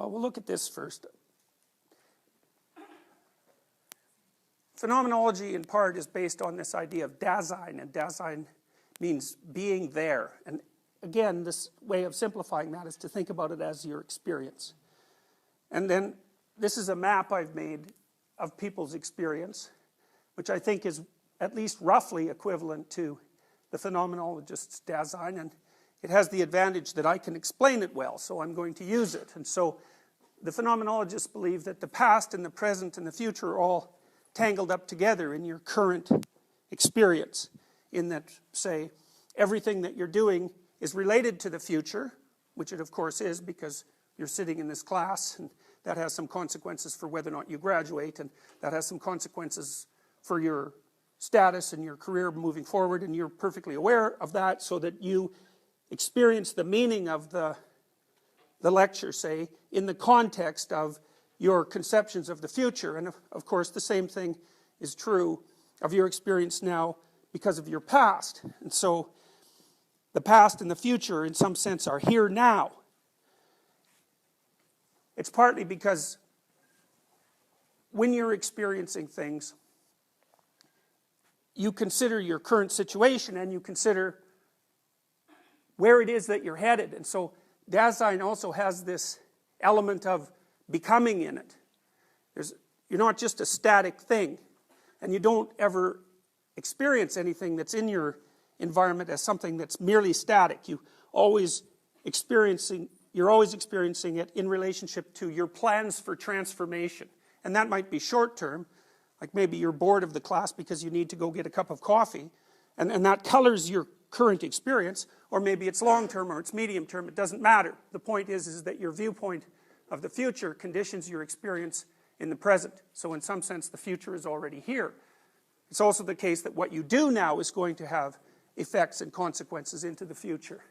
Well, we'll look at this first. Phenomenology, in part, is based on this idea of Dasein, and Dasein means being there. And again, this way of simplifying that is to think about it as your experience. And then this is a map I've made of people's experience, which I think is at least roughly equivalent to the phenomenologist's Dasein, and it has the advantage that I can explain it well, so I'm going to use it. And so the phenomenologists believe that the past and the present and the future are all tangled up together in your current experience, in that, say, everything that you're doing is related to the future, which it of course is, because you're sitting in this class, and that has some consequences for whether or not you graduate, and that has some consequences for your status and your career moving forward, and you're perfectly aware of that, so that you experience the meaning of the lecture, say, in the context of your conceptions of the future. And of course the same thing is true of your experience now because of your past. And so the past and the future in some sense are here now. It's partly because when you're experiencing things, you consider your current situation and you consider where it is that you're headed. And so Dasein also has this element of becoming in it. You're not just a static thing, and you don't ever experience anything that's in your environment as something that's merely static. You're always experiencing it in relationship to your plans for transformation. And that might be short term, like maybe you're bored of the class because you need to go get a cup of coffee, and that colors your current experience, or maybe it's long term or it's medium term, it doesn't matter. The point is that your viewpoint of the future conditions your experience in the present. So in some sense the future is already here. It's also the case that what you do now is going to have effects and consequences into the future.